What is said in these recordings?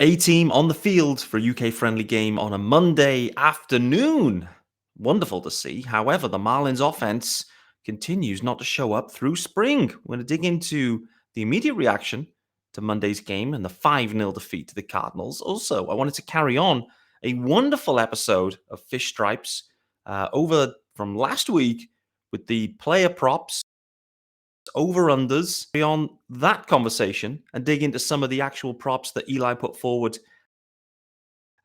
A-team on the field for a UK-friendly game on a Monday afternoon. Wonderful to see. However, the Marlins offense continues not to show up through spring. We're going to dig into the immediate reaction to Monday's game and the 5-0 defeat to the Cardinals. Also, I wanted to carry on a wonderful episode of Fish Stripes over from last week with the player props, over-unders, beyond that conversation and dig into some of the actual props that Eli put forward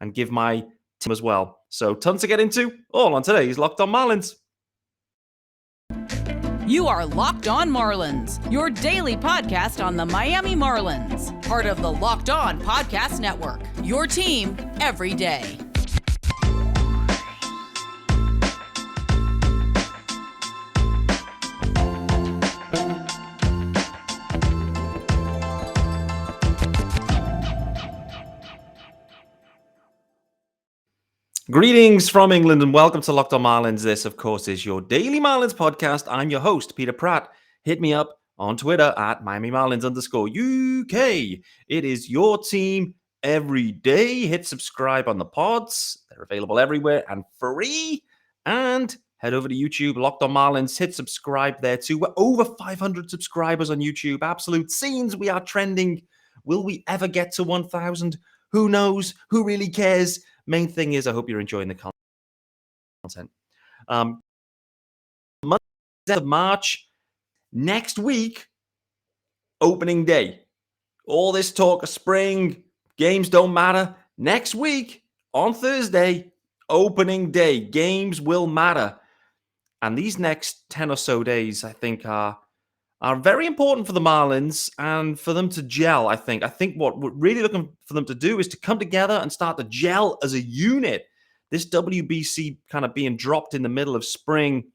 and give my team as well. So tons to get into, all on today's Locked On Marlins. You are Locked On Marlins, your daily podcast on the Miami Marlins. Part of the Locked On Podcast Network, your team every day. Greetings from England and welcome to Locked On Marlins. This, of course, is your daily Marlins podcast. I'm your host, Peter Pratt. Hit me up on Twitter at Miami_Marlins_UK. It is your team every day. Hit subscribe on the pods. They're available everywhere and free. And head over to YouTube, Locked On Marlins. Hit subscribe there too. We're over 500 subscribers on YouTube. Absolute scenes. We are trending. Will we ever get to 1,000? Who knows? Who really cares? Main thing is, I hope you're enjoying the content. Month of March, next week, opening day. All this talk of spring, games don't matter. Next week, on Thursday, opening day. Games will matter. And these next 10 or so days, I think, are very important for the Marlins and for them to gel, I think. I think what we're really looking for them to do is to come together and start to gel as a unit. This WBC kind of being dropped in the middle of spring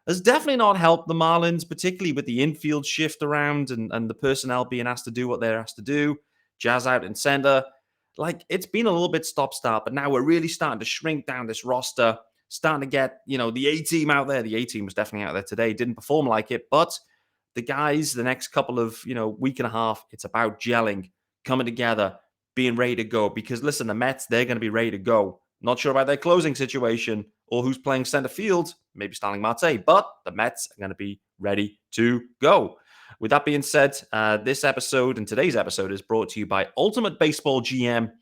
has definitely not helped the Marlins, particularly with the infield shift around and the personnel being asked to do what they're asked to do. Jazz out in center. Like, it's been a little bit stop-start, but now we're really starting to shrink down this roster, starting to get, the A-team out there. The A-team was definitely out there today. Didn't perform like it, but the guys, the next couple of, week and a half, it's about gelling, coming together, being ready to go. Because listen, the Mets, they're going to be ready to go. Not sure about their closing situation or who's playing center field, maybe Starling Marte, but the Mets are going to be ready to go. With that being said, this episode and today's episode is brought to you by Ultimate Baseball GM.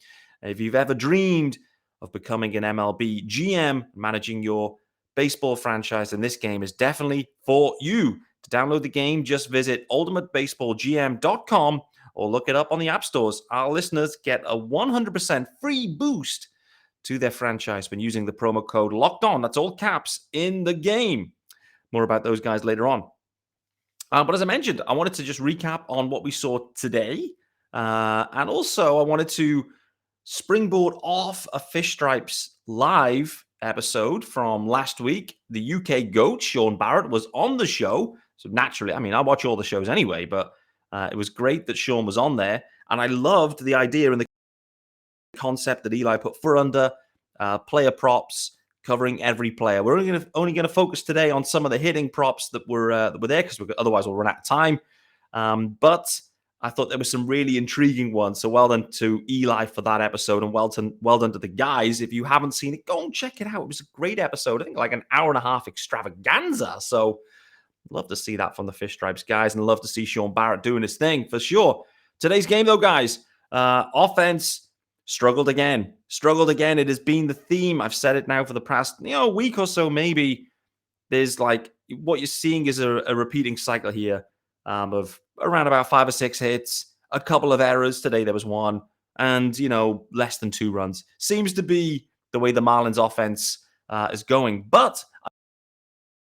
If you've ever dreamed of becoming an MLB GM, managing your baseball franchise, then this game is definitely for you. To download the game, just visit ultimatebaseballgm.com or look it up on the app stores. Our listeners get a 100% free boost to their franchise when using the promo code Locked On. That's all caps in the game. More about those guys later on. But as I mentioned, I wanted to just recap on what we saw today. And also, I wanted to springboard off a Fish Stripes live episode from last week. The UK GOAT, Sean Barrett, was on the show. So naturally, I watch all the shows anyway, but it was great that Sean was on there. And I loved the idea and the concept that Eli put for under player props, covering every player. We're only going to focus today on some of the hitting props that were there because otherwise we'll run out of time. But I thought there were some really intriguing ones. So well done to Eli for that episode, and well done to the guys. If you haven't seen it, go and check it out. It was a great episode. I think like an hour and a half extravaganza. So love to see that from the Fish Stripes guys, and love to see Sean Barrett doing his thing for sure. Today's game, though, guys, offense struggled again. It has been the theme. I've said it now for the past week or so, maybe. There's like what you're seeing is a repeating cycle here of around about 5 or 6 hits, a couple of errors. Today there was one, and less than 2 runs. Seems to be the way the Marlins offense is going. But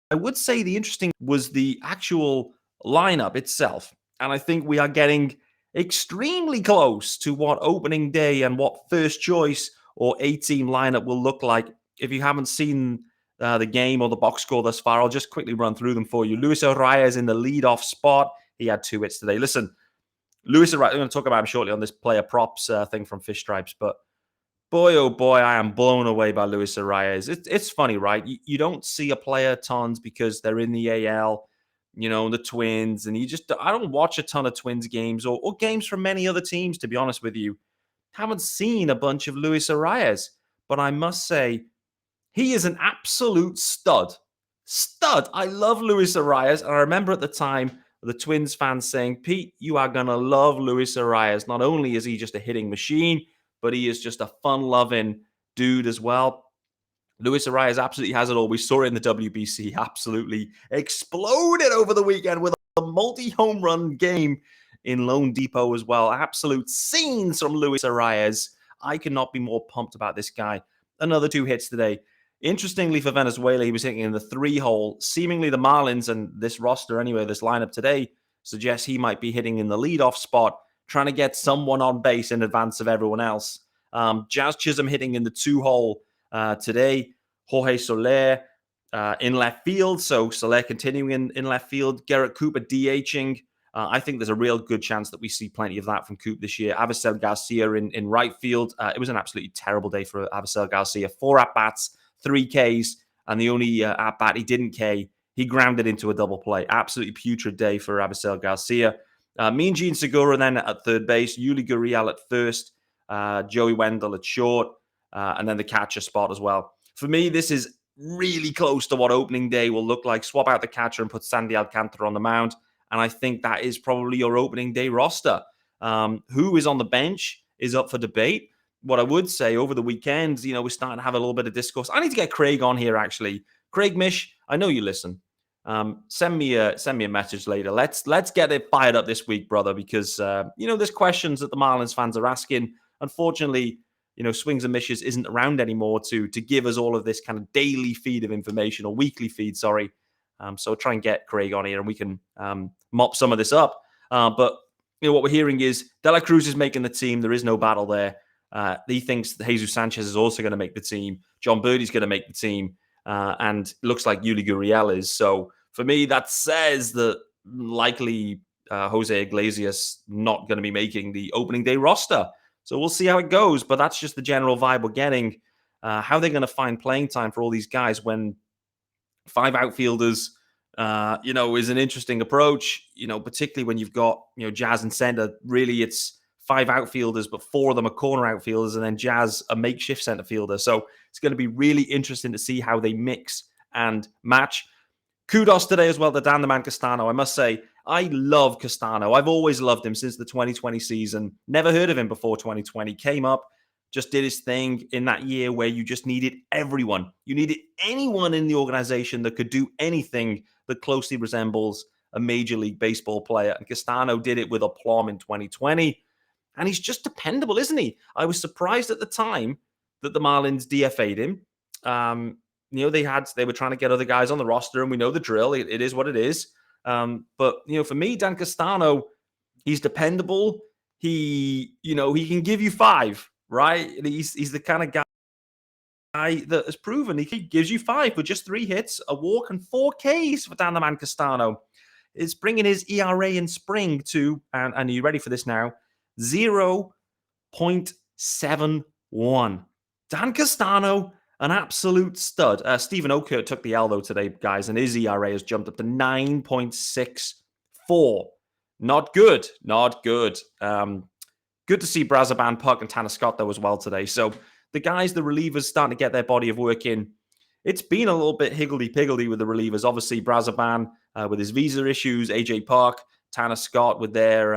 I would say the interesting was the actual lineup itself. And I think we are getting extremely close to what opening day and what first choice or A-team lineup will look like. If you haven't seen the game or the box score thus far, I'll just quickly run through them for you. Luis Arias in the leadoff spot. He had 2 hits today. Listen, Luis Arias, I'm going to talk about him shortly on this player props thing from Fish Stripes, but boy, oh boy, I am blown away by Luis Arias. It's funny, right? You don't see a player tons because they're in the AL, the Twins, and I don't watch a ton of Twins games or games from many other teams, to be honest with you. haven't seen a bunch of Luis Arias, but I must say, he is an absolute stud. Stud. I love Luis Arias. And I remember at the time, the Twins fans saying, Pete, you are going to love Luis Arias. Not only is he just a hitting machine, but he is just a fun-loving dude as well. Luis Arias absolutely has it all. We saw it in the WBC. Absolutely exploded over the weekend with a multi-home run game in Lone Depot as well. Absolute scenes from Luis Arias. I cannot be more pumped about this guy. Another 2 hits today. Interestingly for Venezuela, he was hitting in the 3-hole. Seemingly the Marlins and this roster anyway, this lineup today, suggests he might be hitting in the leadoff spot, trying to get someone on base in advance of everyone else. Jazz Chisholm hitting in the 2-hole today. Jorge Soler in left field. So Soler continuing in left field. Garrett Cooper DHing. I think there's a real good chance that we see plenty of that from Coop this year. Avi Garcia in right field. It was an absolutely terrible day for Avi Garcia. 4 at-bats, 3 Ks, and the only at-bat he didn't K, he grounded into a double play. Absolutely putrid day for Avi Garcia. Mean Gene Segura then at third base. Yuli Gurriel at first. Joey Wendell at short. And then the catcher spot as well. For me, this is really close to what opening day will look like. Swap out the catcher and put Sandy Alcantara on the mound. And I think that is probably your opening day roster. Who is on the bench is up for debate. What I would say over the weekend, we're starting to have a little bit of discourse. I need to get Craig on here, actually. Craig Mish, I know you listen. Send me a message later. Let's get it fired up this week, brother, because there's questions that the Marlins fans are asking. Unfortunately, Swings and Mishes isn't around anymore to give us all of this kind of daily feed of information, or weekly feed, sorry. So try and get Craig on here and we can mop some of this up. But what we're hearing is De La Cruz is making the team. There is no battle there. He thinks Jesus Sanchez is also going to make the team. John Birdie's going to make the team. And it looks like Yuli Gurriel is. So for me, that says that likely Jose Iglesias not going to be making the opening day roster. So we'll see how it goes. But that's just the general vibe we're getting. How they're going to find playing time for all these guys when 5 outfielders, is an interesting approach, particularly when you've got, Jazz and center. Really, it's 5 outfielders, but 4 of them are corner outfielders, and then Jazz a makeshift center fielder. So it's going to be really interesting to see how they mix and match. Kudos today as well to Dan the Man Castano. I must say, I love Castano. I've always loved him since the 2020 season. Never heard of him before 2020. Came up, just did his thing in that year where you just needed everyone. You needed anyone in the organization that could do anything that closely resembles a Major League Baseball player. And Castano did it with aplomb in 2020. And he's just dependable, isn't he? I was surprised at the time that the Marlins DFA'd him. They were trying to get other guys on the roster, and we know the drill. It is what it is. But for me, Dan Castano, he's dependable. He can give you 5, right? He's the kind of guy that has proven he gives you 5 with just 3 hits, a walk, and 4 Ks for Dan the Man Castano. It's bringing his ERA in spring to, and are you ready for this now? 0.71. Dan Castano, an absolute stud. Stephen Okert took the L, though, today, guys, and his ERA has jumped up to 9.64. Not good. Good to see Brazaban, Puck, and Tanner Scott, though, as well today. So the guys, the relievers, starting to get their body of work in. It's been a little bit higgledy-piggledy with the relievers. Obviously, Brazaban with his visa issues, AJ Park, Tanner Scott with their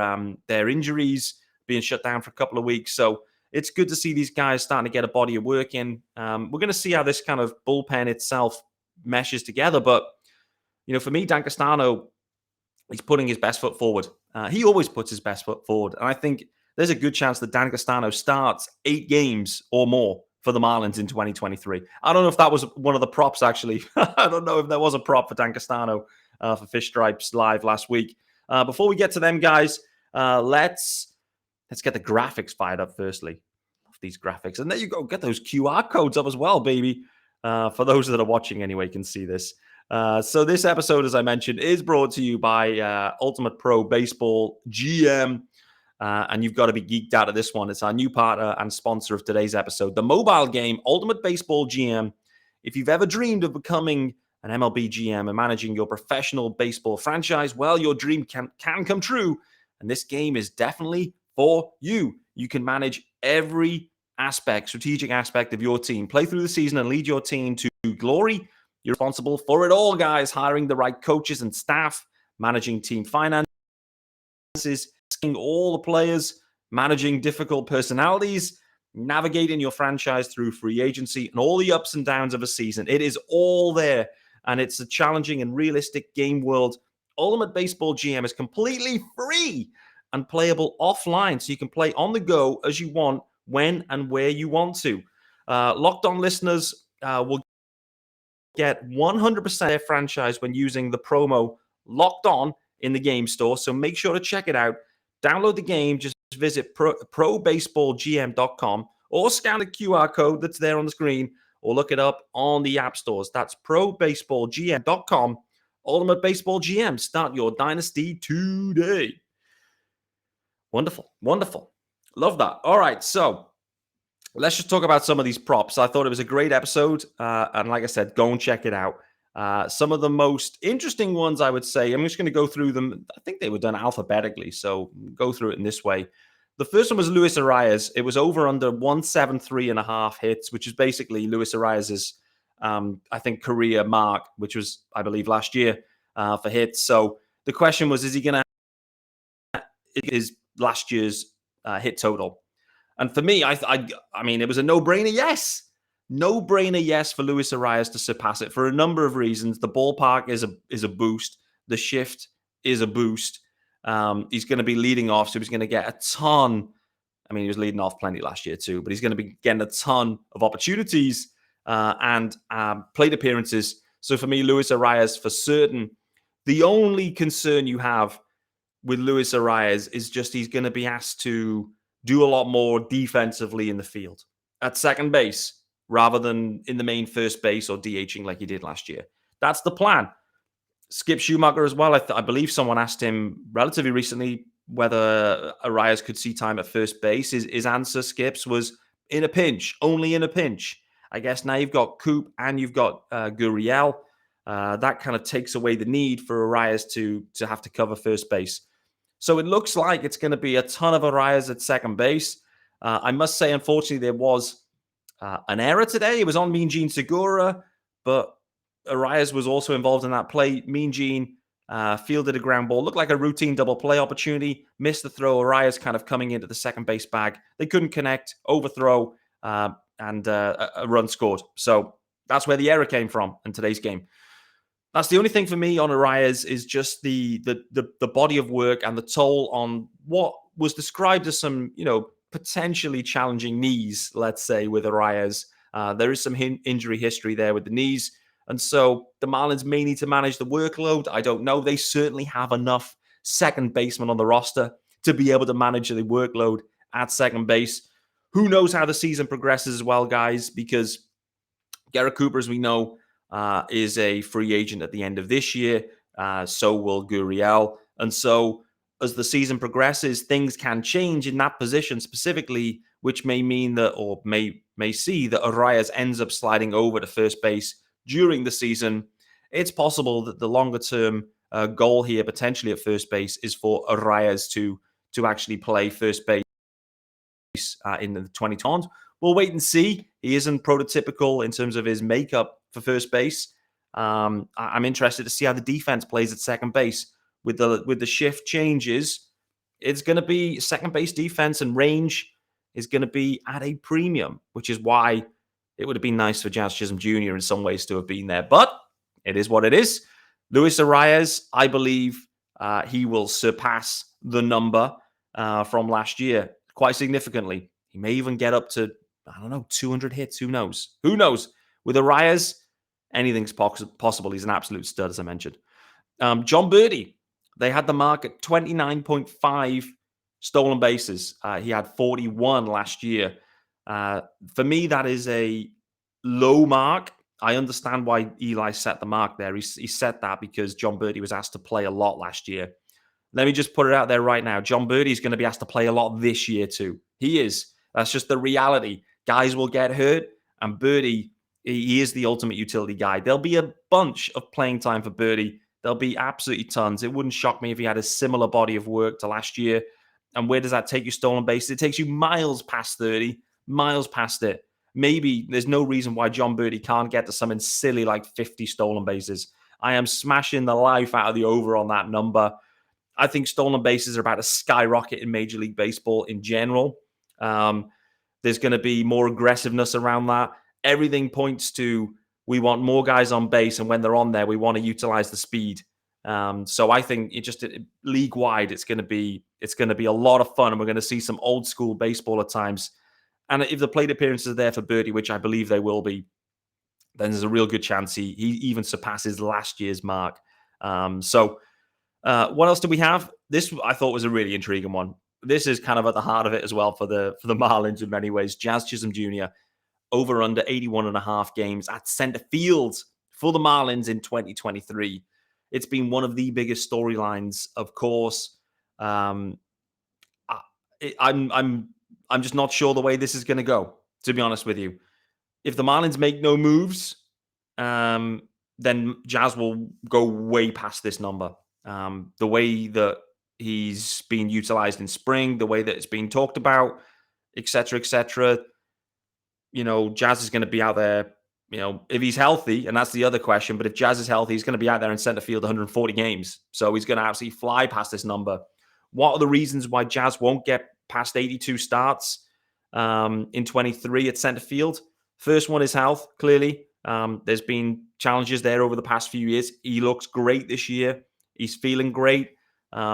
injuries, being shut down for a couple of weeks. So it's good to see these guys starting to get a body of work in. We're going to see how this kind of bullpen itself meshes together. But, for me, Dan Castano, he's putting his best foot forward. He always puts his best foot forward. And I think there's a good chance that Dan Castano starts 8 games or more for the Marlins in 2023. I don't know if that was one of the props, actually. I don't know if there was a prop for Dan Castano for Fish Stripes Live last week. Before we get to them, guys, let's get the graphics fired up firstly. Love these graphics. And there you go. Get those QR codes up as well, baby. For those that are watching anyway, can see this. So this episode, as I mentioned, is brought to you by Ultimate Pro Baseball GM. And you've got to be geeked out of this one. It's our new partner and sponsor of today's episode, the mobile game Ultimate Baseball GM. If you've ever dreamed of becoming an MLB GM and managing your professional baseball franchise, well, your dream can come true. And this game is definitely for you. You can manage every strategic aspect of your team. Play through the season and lead your team to glory. You're responsible for it all, guys. Hiring the right coaches and staff, managing team finances, asking all the players, managing difficult personalities, navigating your franchise through free agency and all the ups and downs of a season. It is all there, and it's a challenging and realistic game world. Ultimate Baseball GM is completely free and playable offline, so you can play on the go as you want, when and where you want to. Locked On listeners will get 100% their franchise when using the promo Locked On in the game store, so make sure to check it out. Download the game, just visit probaseballgm.com or scan the QR code that's there on the screen or look it up on the app stores. That's probaseballgm.com. Ultimate Baseball GM. Start your dynasty today. Wonderful. Wonderful. Love that. All right, so let's just talk about some of these props. I thought it was a great episode. And like I said, go and check it out. Some of the most interesting ones, I would say, I'm just going to go through them. I think they were done alphabetically, so go through it in this way. The first one was Luis Arias. It was over under 173.5 hits, which is basically Luis Arias's, I think, career mark, which was, I believe, last year for hits. So the question was, is he going to his last year's hit total? And for me, I mean, it was a no-brainer yes. No-brainer yes for Luis Arias to surpass it for a number of reasons. The ballpark is a boost. The shift is a boost. He's going to be leading off, so he's going to get a ton. I mean, he was leading off plenty last year too, but he's going to be getting a ton of opportunities and plate appearances. So for me, Luis Arias for certain. The only concern you have with Luis Arias is just he's going to be asked to do a lot more defensively in the field at second base rather than in the main first base or DHing like he did last year. That's the plan. Skip Schumacher as well. I believe someone asked him relatively recently whether Arias could see time at first base. His answer, Skips, was in a pinch, only in a pinch. I guess now you've got Coop and you've got Gurriel. That kind of takes away the need for Arias to have to cover first base. So it looks like it's going to be a ton of Arias at second base. I must say, unfortunately, there was an error today. It was on Mean Gene Segura, but Arias was also involved in that play. Mean Gene fielded a ground ball. Looked like a routine double play opportunity. Missed the throw. Arias kind of coming into the second base bag. They couldn't connect. Overthrow, and a run scored. So that's where the error came from in today's game. That's the only thing for me on Arias is just the body of work and the toll on what was described as some, potentially challenging knees, let's say, with Arias. There is some injury history there with the knees. And so the Marlins may need to manage the workload. I don't know. They certainly have enough second basemen on the roster to be able to manage the workload at second base. Who knows how the season progresses as well, guys, because Garrett Cooper, as we know, is a free agent at the end of this year. So will Gurriel. And so as the season progresses, things can change in that position specifically, which may mean that, or may see that Arias ends up sliding over to first base during the season. It's possible that the longer-term goal here, potentially at first base, is for Arias to actually play first base in the 2020s. We'll wait and see. He isn't prototypical in terms of his makeup for first base. I'm interested to see how the defense plays at second base. With the shift changes, it's going to be second base defense, and range is going to be at a premium, which is why it would have been nice for Jazz Chisholm Jr. in some ways to have been there. But it is what it is. Luis Arias, I believe he will surpass the number from last year quite significantly. He may even get up to, 200 hits. Who knows? Who knows? With Arias, anything's possible. He's an absolute stud, as I mentioned. John Birdie, they had the mark at 29.5 stolen bases. He had 41 last year. For me, that is a low mark. I understand why Eli set the mark there. He set that because John Birdie was asked to play a lot last year. Let me just put it out there right now. John Birdie is going to be asked to play a lot this year too. He is. That's just the reality. Guys will get hurt, and Birdie, he is the ultimate utility guy. There'll be a bunch of playing time for Birdie. There'll be absolutely tons. It wouldn't shock me if he had a similar body of work to last year. And where does that take you, stolen bases? It takes you miles past 30, miles past it. Maybe there's no reason why John Birdie can't get to something silly like 50 stolen bases. I am smashing the life out of the over on that number. I think stolen bases are about to skyrocket in Major League Baseball in general. There's going to be more aggressiveness around that. Everything points to we want more guys on base, and when they're on there, we want to utilize the speed. So I think league wide, it's going to be a lot of fun, and we're going to see some old school baseball at times. And if the plate appearances are there for Birdie, which I believe they will be, then there's a real good chance he even surpasses last year's mark. What else do we have? This I thought was a really intriguing one. This is kind of at the heart of it as well for the Marlins in many ways. Jazz Chisholm Jr. over under 81.5 games at center field for the Marlins in 2023. It's been one of the biggest storylines, of course. I'm just not sure the way this is going to go, to be honest with you. If the Marlins make no moves, then Jazz will go way past this number. The way that he's being utilized in spring, the way that it's being talked about, et cetera, Jazz is going to be out there, if he's healthy, and that's the other question, but if Jazz is healthy, he's going to be out there in center field 140 games. So he's going to absolutely fly past this number. What are the reasons why Jazz won't get past 82 starts in 23 at center field? First one is health, clearly. There's been challenges there over the past few years. He looks great this year. He's feeling great.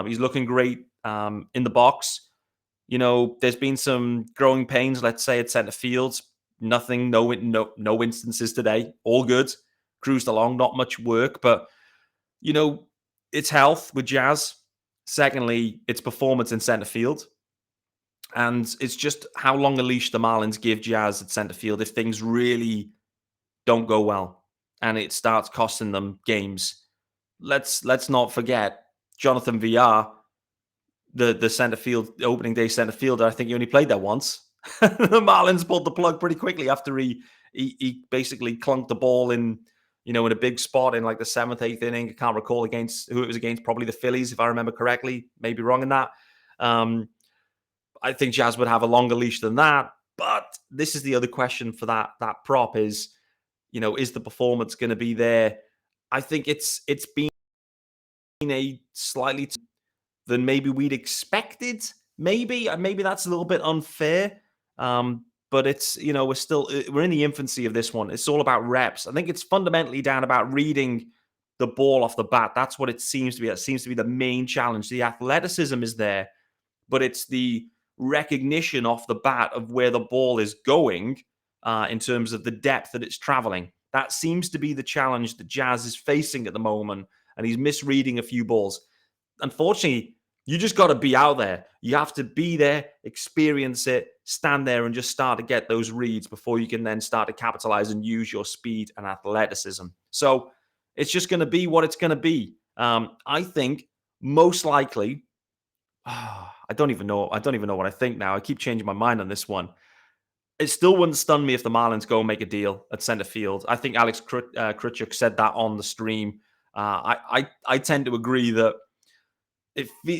He's looking great in the box. There's been some growing pains, let's say, at center field. Nothing, no instances today. All good. Cruised along, not much work. But, it's health with Jazz. Secondly, it's performance in center field. And it's just how long a leash the Marlins give Jazz at center field if things really don't go well and it starts costing them games. Let's not forget Jonathan VR, the center field, the opening day center fielder. I think he only played there once. The Marlins pulled the plug pretty quickly after he basically clunked the ball in a big spot in like the 7th, 8th inning. I can't recall against who it was against, probably the Phillies, if I remember correctly. Maybe wrong in that. I think Jazz would have a longer leash than that. But this is the other question for that prop is, is the performance going to be there? I think it's been a slightly than maybe we'd expected. Maybe that's a little bit unfair. But it's, we're in the infancy of this one. It's all about reps. I think it's fundamentally down about reading the ball off the bat. That's what it seems to be. It seems to be the main challenge. The athleticism is there, but it's the recognition off the bat of where the ball is going in terms of the depth that it's traveling. That seems to be the challenge that Jazz is facing at the moment, and he's misreading a few balls. Unfortunately, you just got to be out there. You have to be there, experience it, stand there, and just start to get those reads before you can then start to capitalize and use your speed and athleticism. So it's just going to be what it's going to be. I think most likely, I don't even know what I think now. I keep changing my mind on this one. It still wouldn't stun me if the Marlins go and make a deal at center field. I think Alex Krutchuk said that on the stream. I tend to agree that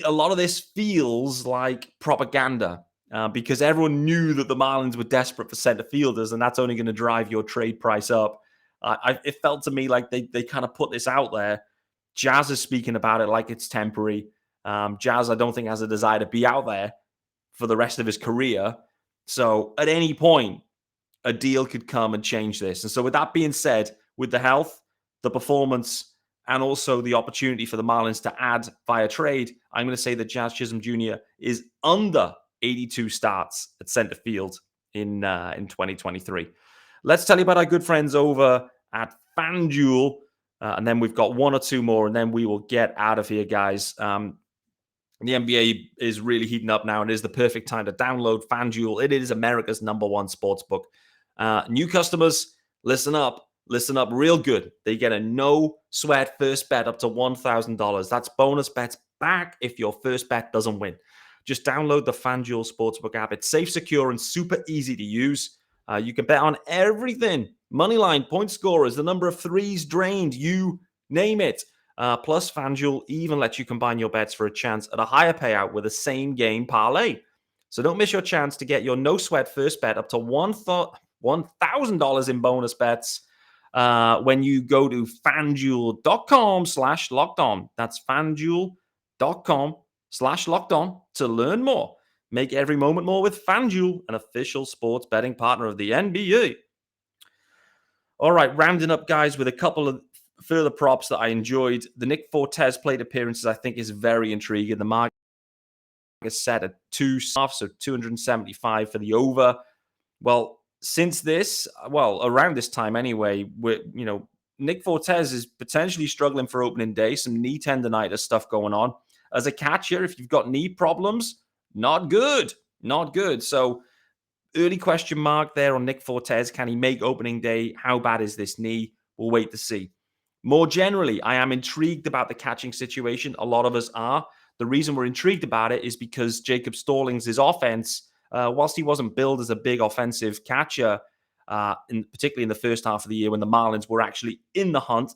a lot of this feels like propaganda because everyone knew that the Marlins were desperate for center fielders, and that's only going to drive your trade price up. It felt to me like they kind of put this out there. Jazz is speaking about it like it's temporary. Jazz, I don't think, has a desire to be out there for the rest of his career. So at any point, a deal could come and change this. And so with that being said, with the health, the performance, and also the opportunity for the Marlins to add via trade, I'm going to say that Jazz Chisholm Jr. is under 82 starts at center field in 2023. Let's tell you about our good friends over at FanDuel. And then we've got one or two more, and then we will get out of here, guys. The NBA is really heating up now, and it is the perfect time to download FanDuel. It is America's #1 sportsbook. New customers, listen up real good. They get a no-sweat first bet up to $1,000. That's bonus bets back if your first bet doesn't win. Just download the FanDuel Sportsbook app. It's safe, secure, and super easy to use. You can bet on everything. Moneyline, point scorers, the number of threes drained, you name it. Plus, FanDuel even lets you combine your bets for a chance at a higher payout with a same-game parlay. So don't miss your chance to get your no-sweat first bet up to $1,000 in bonus bets when you go to FanDuel.com/lockedon. That's FanDuel.com/lockedon to learn more. Make every moment more with FanDuel, an official sports betting partner of the NBA. All right, rounding up, guys, with a couple of further props that I enjoyed. The Nick Fortes plate appearances, I think, is very intriguing. The market is set at 2.5, so 275 for the over. Well, since this, around this time anyway, Nick Fortes is potentially struggling for opening day, some knee tendonitis stuff going on. As a catcher, if you've got knee problems, not good. Not good. So early question mark there on Nick Fortes. Can he make opening day? How bad is this knee? We'll wait to see. More generally, I am intrigued about the catching situation. A lot of us are. The reason we're intrigued about it is because Jacob Stallings' offense, whilst he wasn't billed as a big offensive catcher, particularly in the first half of the year when the Marlins were actually in the hunt,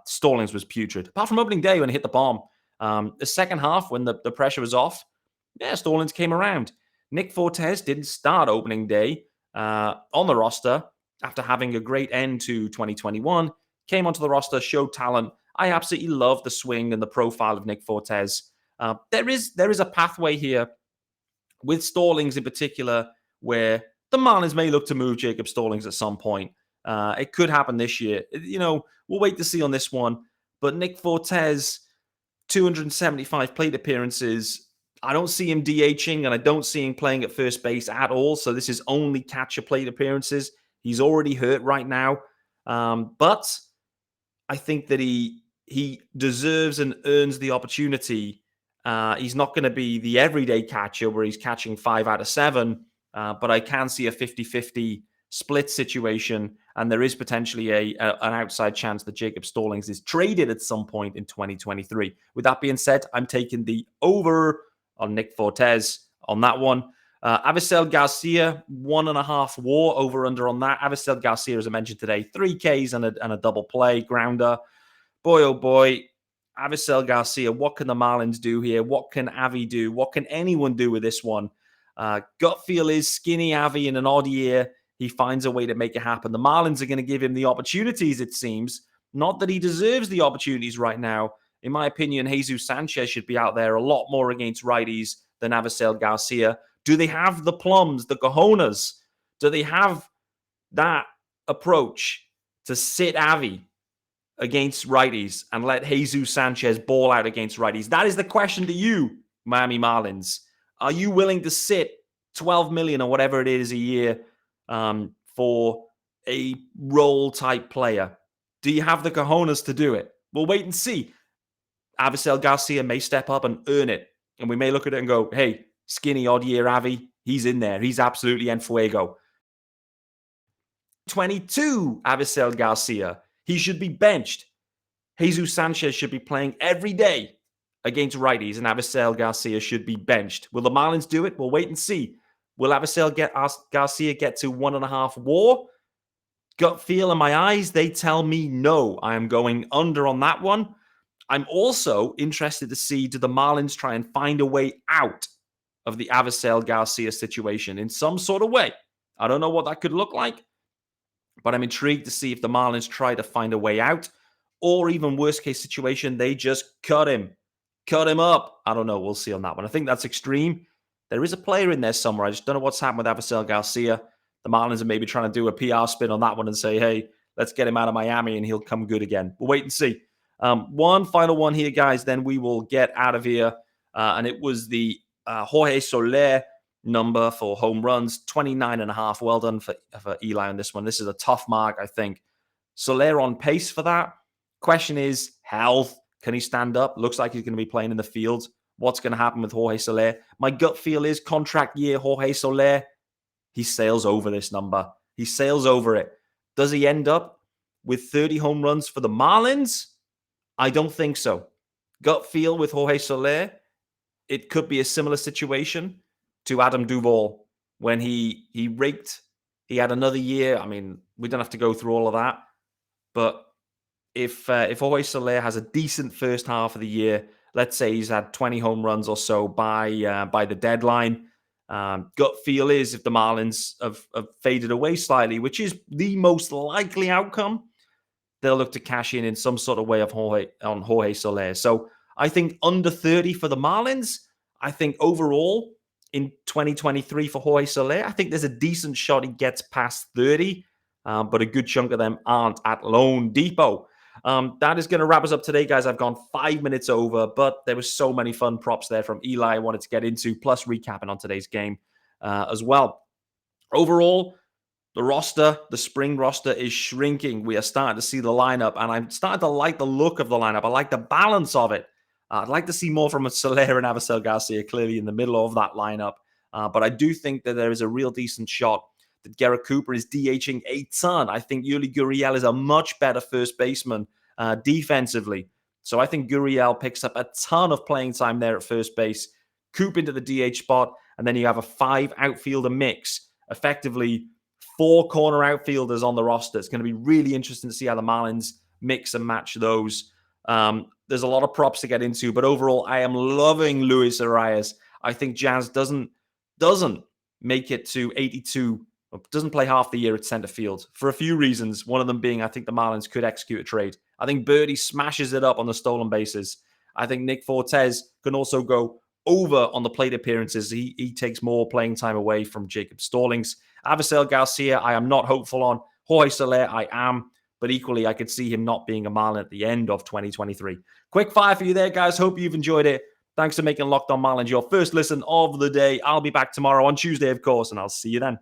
Stallings was putrid. Apart from opening day when he hit the bomb. The second half, when the pressure was off, Stallings came around. Nick Fortes didn't start opening day on the roster after having a great end to 2021. Came onto the roster, showed talent. I absolutely love the swing and the profile of Nick Fortes. There is a pathway here with Stallings in particular where the Marlins may look to move Jacob Stallings at some point. It could happen this year. We'll wait to see on this one. But Nick Fortes, 275 plate appearances. I don't see him DHing, and I don't see him playing at first base at all. So this is only catcher plate appearances. He's already hurt right now. But I think that he deserves and earns the opportunity. He's not going to be the everyday catcher where he's catching 5 out of 7. But I can see a 50-50 split situation. And there is potentially an outside chance that Jacob Stallings is traded at some point in 2023. With that being said, I'm taking the over on Nick Fortes on that one. Avisel Garcia, 1.5 WAR over-under on that. Avisel Garcia, as I mentioned today, 3 Ks and a double play grounder. Boy, oh boy, Avisel Garcia, what can the Marlins do here? What can Avi do? What can anyone do with this one? Gut feel is skinny Avi in an odd year. He finds a way to make it happen. The Marlins are going to give him the opportunities, it seems. Not that he deserves the opportunities right now. In my opinion, Jesus Sanchez should be out there a lot more against righties than Avisel Garcia. Do they have the plums, the cojones? Do they have that approach to sit Avi against righties and let Jesus Sanchez ball out against righties? That is the question to you, Miami Marlins. Are you willing to sit $12 million or whatever it is a year for a role-type player? Do you have the cojones to do it? We'll wait and see. Avisel Garcia may step up and earn it. And we may look at it and go, hey, skinny odd year Avi, he's in there. He's absolutely en fuego. 22, Avisel Garcia. He should be benched. Jesus Sanchez should be playing every day against righties, and Avisel Garcia should be benched. Will the Marlins do it? We'll wait and see. Will Avisel Garcia get to 1.5 WAR? Gut feel in my eyes, they tell me no. I am going under on that one. I'm also interested to see, do the Marlins try and find a way out of the Avisel Garcia situation in some sort of way? I don't know what that could look like, but I'm intrigued to see if the Marlins try to find a way out, or even worst case situation, they just cut him up. I don't know. We'll see on that one. I think that's extreme. There is a player in there somewhere. I just don't know what's happened with Avisel Garcia. The Marlins are maybe trying to do a PR spin on that one and say, hey, let's get him out of Miami and he'll come good again. We'll wait and see. One final one here, guys, then we will get out of here. And it was the Jorge Soler number for home runs, 29.5. Well done for Eli on this one. This is a tough mark, I think. Soler on pace for that. Question is health. Can he stand up? Looks like he's going to be playing in the field. What's going to happen with Jorge Soler? My gut feel is contract year Jorge Soler. He sails over this number. He sails over it. Does he end up with 30 home runs for the Marlins? I don't think so. Gut feel with Jorge Soler, it could be a similar situation to Adam Duvall when he raked. He had another year. I mean, we don't have to go through all of that, but if Jorge Soler has a decent first half of the year, let's say he's had 20 home runs or so by the deadline, gut feel is if the Marlins have faded away slightly, which is the most likely outcome, they'll look to cash in some sort of way on Jorge Soler. So I think under 30 for the Marlins. I think overall in 2023 for Jorge Soler, I think there's a decent shot he gets past 30, but a good chunk of them aren't at Lone Depot. That is going to wrap us up today, guys. I've gone 5 minutes over, but there was so many fun props there from Eli I wanted to get into, plus recapping on today's game as well. Overall, the spring roster is shrinking. We are starting to see the lineup, and I'm starting to like the look of the lineup. I like the balance of it. I'd like to see more from a Soler and Avi Garcia clearly in the middle of that lineup. But I do think that there is a real decent shot that Garrett Cooper is DHing a ton. I think Yuli Gurriel is a much better first baseman defensively. So I think Gurriel picks up a ton of playing time there at first base. Coop into the DH spot, and then you have a 5 outfielder mix. Effectively, 4 corner outfielders on the roster. It's going to be really interesting to see how the Marlins mix and match those. There's a lot of props to get into, but overall, I am loving Luis Arias. I think Jazz doesn't make it to 82, doesn't play half the year at center field for a few reasons. One of them being I think the Marlins could execute a trade. I think Birdie smashes it up on the stolen bases. I think Nick Fortes can also go over on the plate appearances. He takes more playing time away from Jacob Stallings. Avi Garcia, I am not hopeful on. Jorge Soler, I am. But equally, I could see him not being a Marlin at the end of 2023. Quick fire for you there, guys. Hope you've enjoyed it. Thanks for making Locked On Marlins your first listen of the day. I'll be back tomorrow on Tuesday, of course, and I'll see you then.